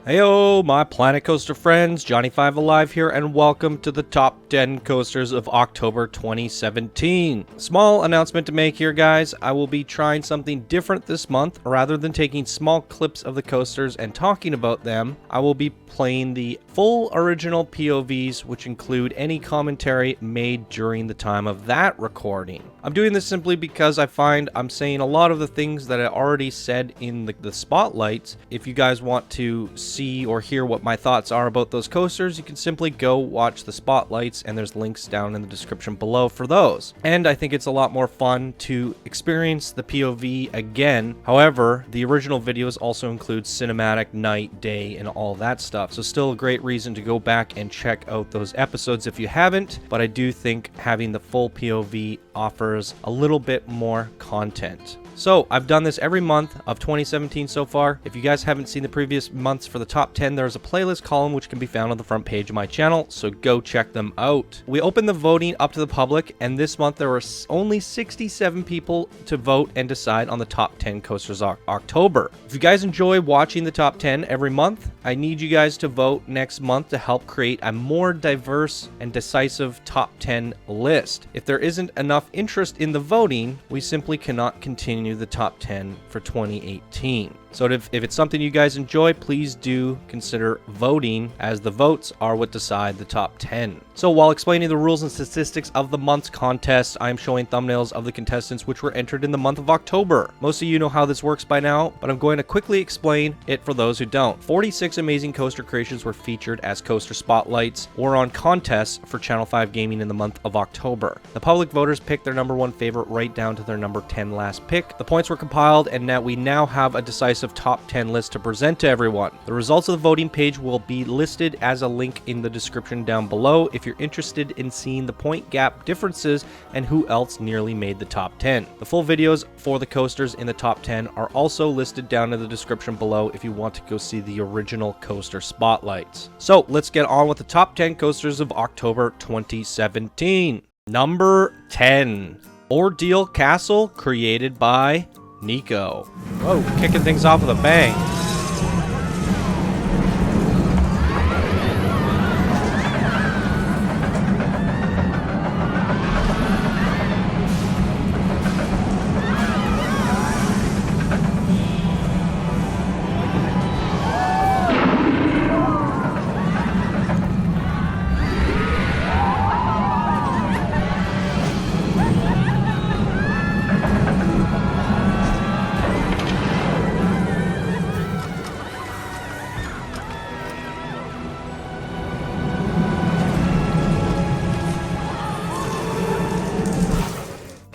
Heyo, my Planet Coaster friends, Johnny5 Alive here, and welcome to the top 10 coasters of October 2017. Small announcement to make here, guys. I will be trying something different this month. Rather than taking small clips of the coasters and talking about them, I will be playing the full original POVs, which include any commentary made during the time of that recording. I'm doing this simply because I find I'm saying a lot of the things that I already said in the spotlights. If you guys want to see or hear what my thoughts are about those coasters, you can simply go watch the spotlights, and there's links down in the description below for those. And I think it's a lot more fun to experience the POV again. However, the original videos also include cinematic, night, day, and all that stuff. So still a great reason to go back and check out those episodes if you haven't, but I do think having the full POV offers a little bit more content. So I've done this every month of 2017 so far. If you guys haven't seen the previous months for the top 10, there's a playlist column which can be found on the front page of my channel, so go check them out. We opened the voting up to the public, and this month there were only 67 people to vote and decide on the top 10 coasters October. If you guys enjoy watching the top 10 every month, I need you guys to vote next month to help create a more diverse and decisive top 10 list. If there isn't enough interest in the voting, we simply cannot continue the top 10 for 2018. So if it's something you guys enjoy, please do consider voting, as the votes are what decide the top 10. So while explaining the rules and statistics of the month's contest, I'm showing thumbnails of the contestants which were entered in the month of October. Most of you know how this works by now, but I'm going to quickly explain it for those who don't. 46 amazing coaster creations were featured as coaster spotlights or on contests for Channel5 Gaming in the month of October. The public voters picked their number one favorite right down to their number 10 last pick. The points were compiled, and we now have a decisive top 10 list to present to everyone. The results of the voting page will be listed as a link in the description down below if you're interested in seeing the point gap differences and who else nearly made the top 10. The full videos for the coasters in the top 10 are also listed down in the description below if you want to go see the original coaster spotlights. So let's get on with the top 10 coasters of October 2017. Number 10, Ordeal Castle, created by Nico. Whoa, kicking things off with a bang.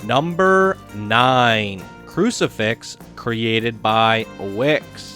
Number 9, Crucifix, created by Wikz.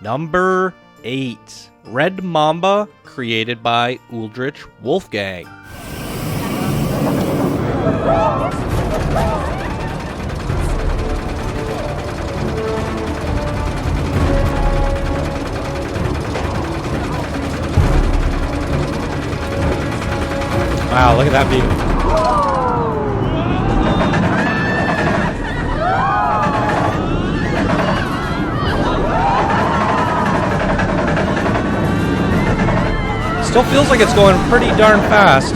Number 8, Red Mamba, created by Uldrich Wolfgang. Wow, look at that view. Still feels like it's going pretty darn fast.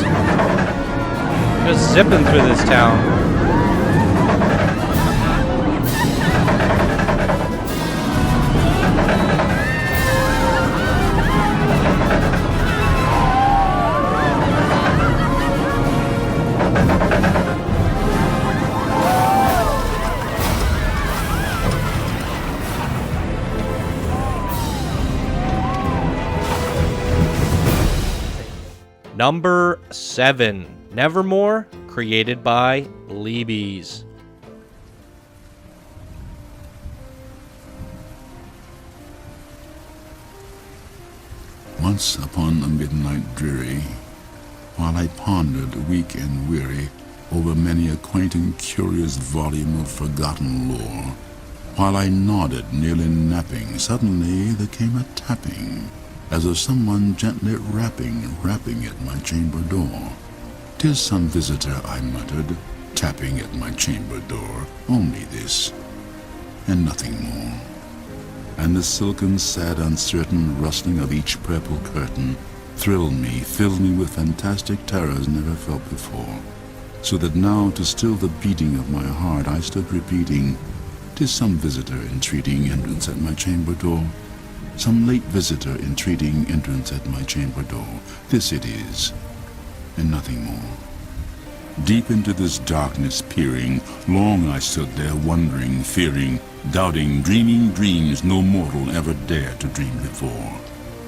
Just zipping through this town. Number 7, Nevermore, created by Leebies. Once upon a midnight dreary, while I pondered weak and weary over many a quaint and curious volume of forgotten lore, while I nodded, nearly napping, suddenly there came a tapping, as of someone gently rapping at my chamber door. "'Tis some visitor," I muttered, tapping at my chamber door. "Only this, and nothing more." And the silken, sad, uncertain rustling of each purple curtain thrilled me, filled me with fantastic terrors never felt before, so that now, to still the beating of my heart, I stood repeating, "'Tis some visitor entreating entrance at my chamber door. Some late visitor entreating entrance at my chamber door. This it is, and nothing more." Deep into this darkness peering, long I stood there wondering, fearing, doubting, dreaming dreams no mortal ever dared to dream before.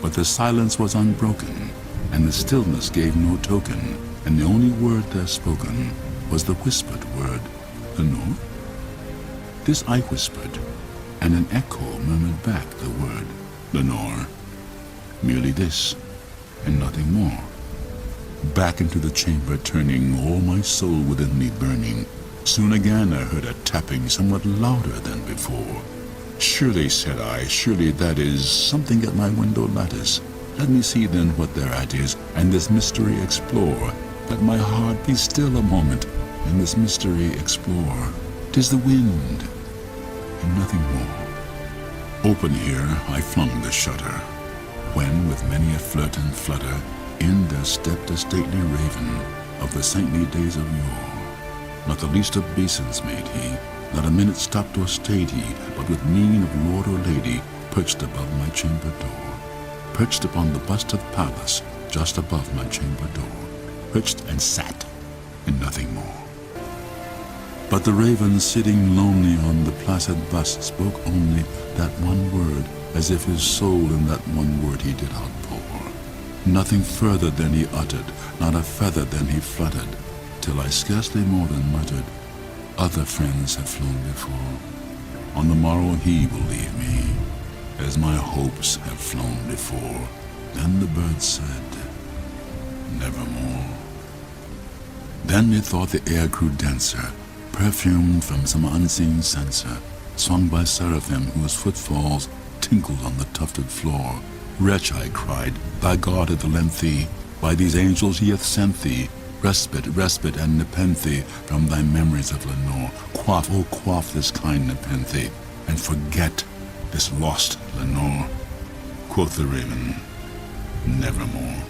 But the silence was unbroken, and the stillness gave no token, and the only word there spoken was the whispered word, "The North?" This I whispered, and an echo murmured back the word, "Lenore." Merely this, and nothing more. Back into the chamber turning, all my soul within me burning, soon again I heard a tapping somewhat louder than before. "Surely," said I, "surely that is something at my window lattice. Let me see then what thereat is, and this mystery explore. Let my heart be still a moment, and this mystery explore. 'Tis the wind, and nothing more." Open here I flung the shutter, when with many a flirt and flutter in there stepped a stately raven of the saintly days of yore. Not the least obeisance made he, not a minute stopped or stayed he, but with mien of lord or lady perched above my chamber door, perched upon the bust of Pallas just above my chamber door, perched and sat, and nothing more. But the raven sitting lonely on the placid bust spoke only that one word, as if his soul in that one word he did outpour. Nothing further than he uttered, not a feather than he fluttered, till I scarcely more than muttered, "Other friends have flown before. On the morrow he will leave me, as my hopes have flown before." Then the bird said, "Nevermore." Then methought the air grew denser, perfumed from some unseen censer, swung by seraphim whose footfalls tinkled on the tufted floor. "Wretch," I cried, "thy God hath lent thee, by these angels he hath sent thee, respite and nepenthe from thy memories of Lenore. Quaff, oh quaff this kind nepenthe, and forget this lost Lenore." Quoth the raven, "Nevermore."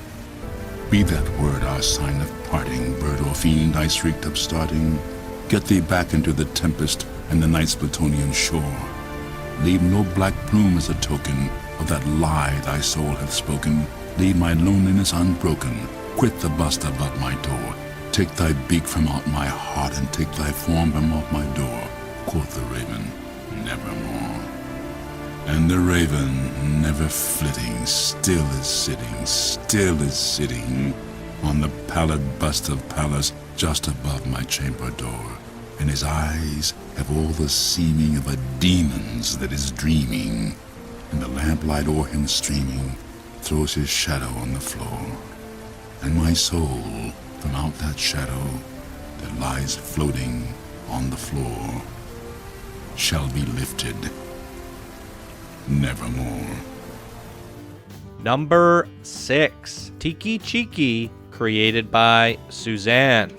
"Be that word our sign of parting, bird or fiend," I shrieked upstarting. "Get thee back into the tempest and the night's Plutonian shore. Leave no black plume as a token of that lie thy soul hath spoken. Leave my loneliness unbroken. Quit the bust above my door. Take thy beak from out my heart, and take thy form from off my door." Quoth the raven, "Nevermore." And the raven, never flitting, still is sitting on the pallid bust of Pallas just above my chamber door, and his eyes have all the seeming of a demon's that is dreaming, and the lamplight o'er him streaming throws his shadow on the floor, and my soul from out that shadow that lies floating on the floor shall be lifted nevermore. Number 6, Tiki Chiki, created by Suzanne.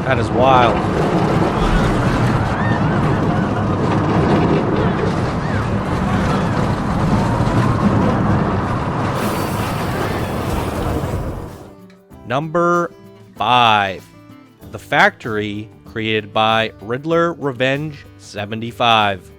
That is wild. Number 5. The Factory, created by Riddler Revenge 75.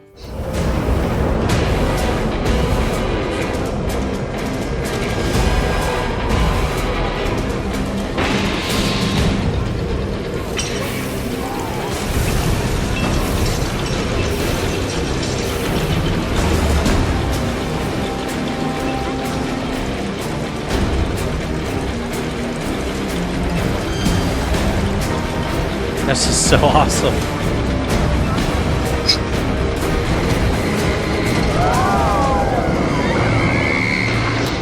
This is so awesome.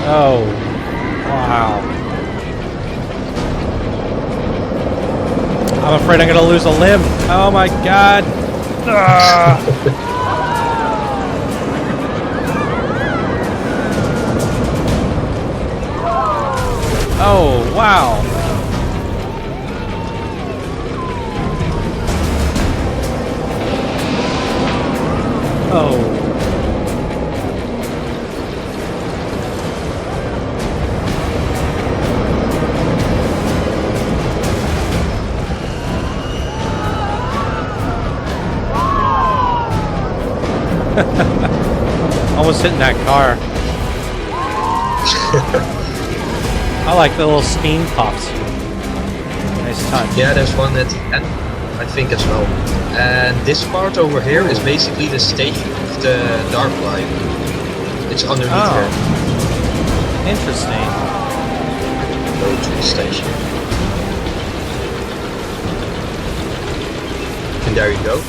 Oh, wow. I'm afraid I'm gonna lose a limb. Oh my god. Oh, wow. Oh. Almost hitting that car. I like the little steam pops. Nice touch. Yeah, there's one at the end, I think as well. And this part over here is basically the station of the dark line. It's underneath here. Interesting. Go to the station. And there you go.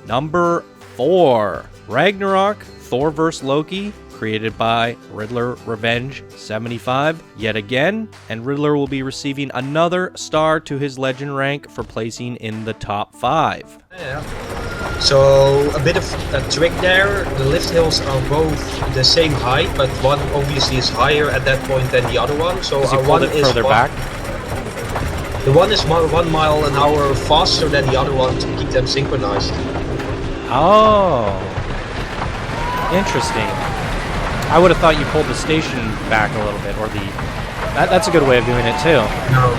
Number 4. Ragnarok, Thor vs. Loki, created by Riddler Revenge 75 yet again, and Riddler will be receiving another star to his legend rank for placing in the top 5. Yeah. So a bit of a trick there. The lift hills are both the same height, but one obviously is higher at that point than the other one. So He one pulled it is further back. The one is 1 mile an hour faster than the other one to keep them synchronized. Oh, interesting. I would have thought you pulled the station back a little bit, or the... That's a good way of doing it, too. No.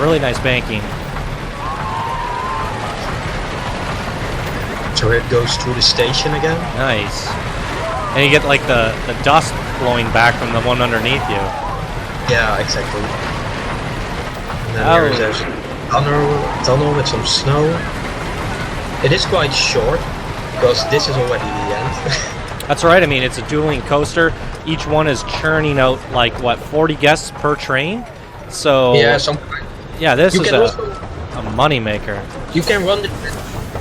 Really nice banking. So it goes through the station again. Nice. And you get, like, the dust blowing back from the one underneath you. Yeah, exactly. And then there's a tunnel with some snow. It is quite short, because this is already the end. That's right. I mean, it's a dueling coaster. Each one is churning out, like, what, 40 guests per train? So... Yeah, yeah, this is also, a moneymaker. You can run this.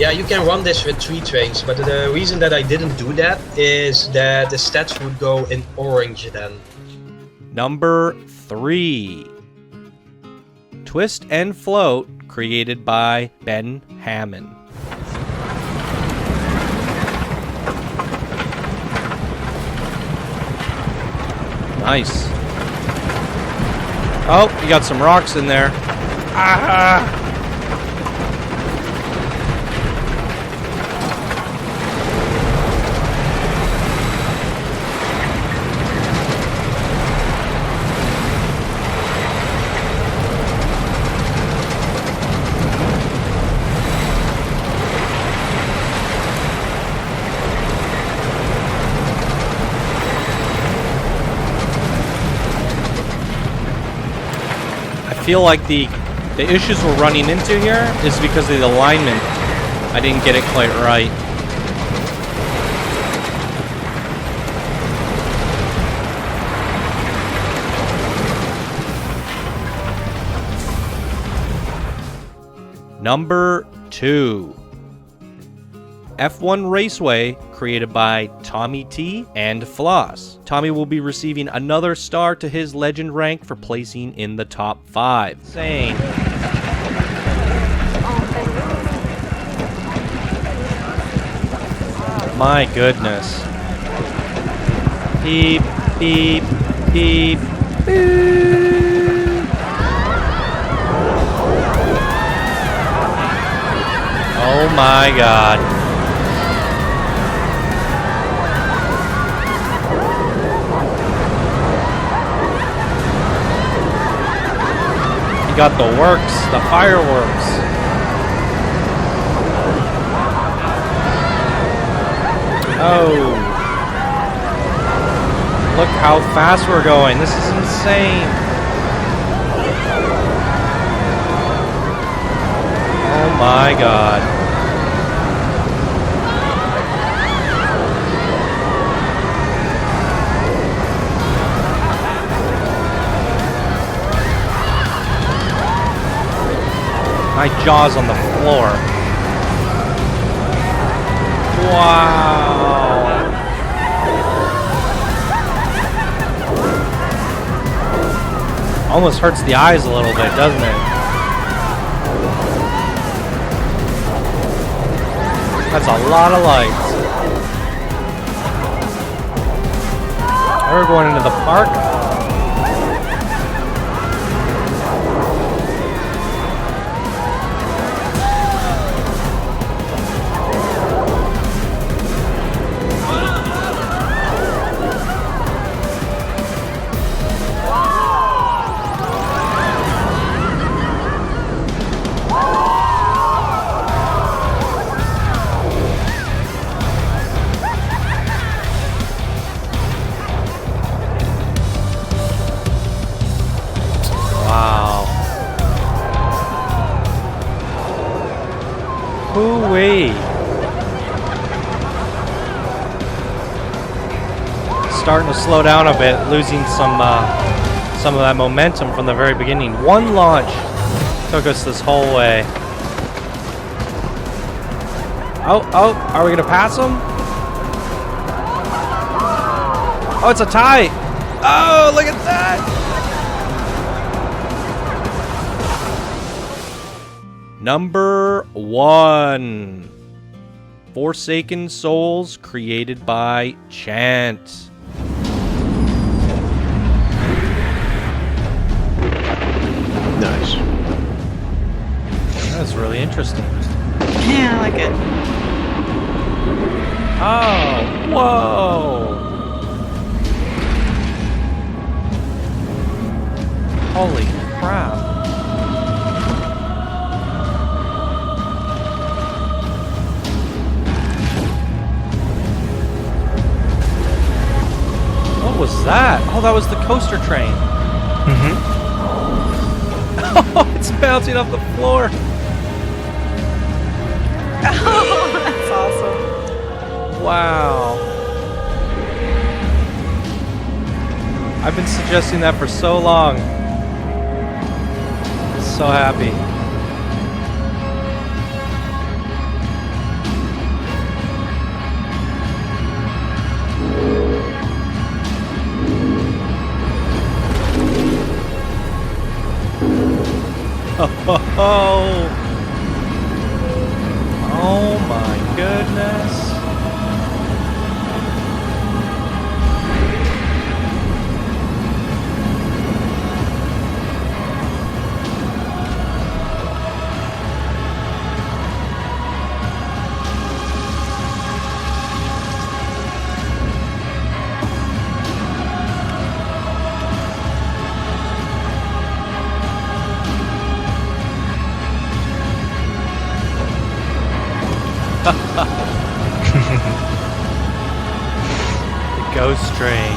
Yeah, you can run this with 3 trains, but the reason that I didn't do that is that the stats would go in orange then. Number 3. Twist and Float, created by Ben Hammond. Nice. Oh, you got some rocks in there. Ah! I feel like the issues we're running into here is because of the alignment. I didn't get it quite right. Number 2. F1 Raceway, created by TommyT and Floss. Tommy will be receiving another star to his legend rank for placing in the top 5. Insane. My goodness. Beep, beep, beep, beep. Oh my god. He got the works, the fireworks. Oh. Look how fast we're going. This is insane. Oh my god. My jaw's on the floor. Wow. Almost hurts the eyes a little bit, doesn't it? That's a lot of lights. We're going into the park. Hoo-wee. Starting to slow down a bit, losing some of that momentum from the very beginning. One launch took us this whole way. Oh, are we gonna pass him? Oh, it's a tie. Oh, look at that. Number 1. Forsaken Souls created by Chant. Nice. That's really interesting. Yeah, I like it. Oh, whoa. Holy crap. What was that? Oh, that was the coaster train. Mm-hmm. Oh, it's bouncing off the floor. Oh, that's awesome. Wow. I've been suggesting that for so long. So happy. Oh my goodness. The ghost train.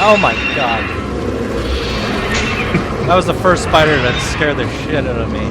Oh my god. That was the first spider that scared the shit out of me.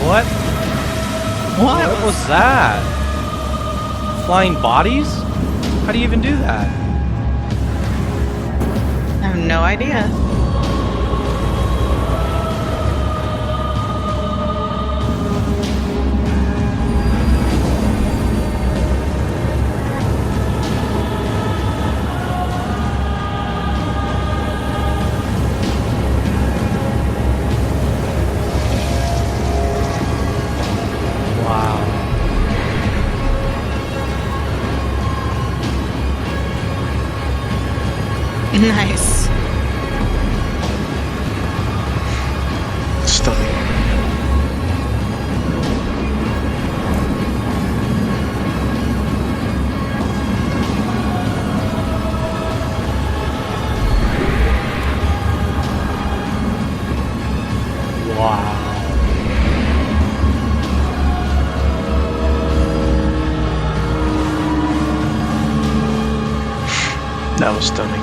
What? What? What was that? Flying bodies? How do you even do that? I have no idea. Nice. Stunning. Wow. That was stunning.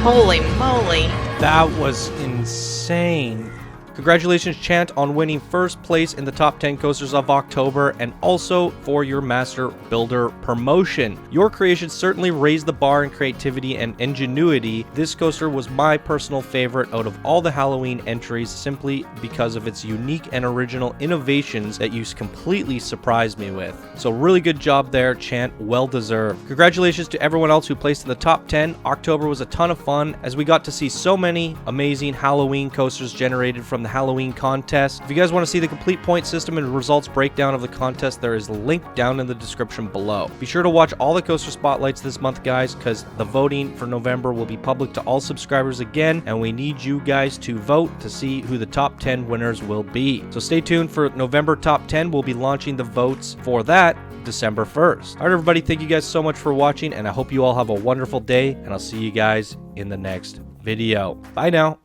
Holy moly. That was insane. Congratulations, Chant, on winning first place in the top 10 coasters of October and also for your Master Builder promotion. Your creation certainly raised the bar in creativity and ingenuity. This coaster was my personal favorite out of all the Halloween entries simply because of its unique and original innovations that you completely surprised me with. So really good job there, Chant. Well deserved. Congratulations to everyone else who placed in the top 10. October was a ton of fun as we got to see so many amazing Halloween coasters generated from the Halloween contest. If you guys want to see the complete point system and results breakdown of the contest, there is a link down in the description below. Be sure to watch all the coaster spotlights this month, guys, because the voting for November will be public to all subscribers again, and we need you guys to vote to see who the top 10 winners will be. So stay tuned for November top 10. We'll be launching the votes for that December 1st. All right, everybody, thank you guys so much for watching, and I hope you all have a wonderful day, and I'll see you guys in the next video. Bye now.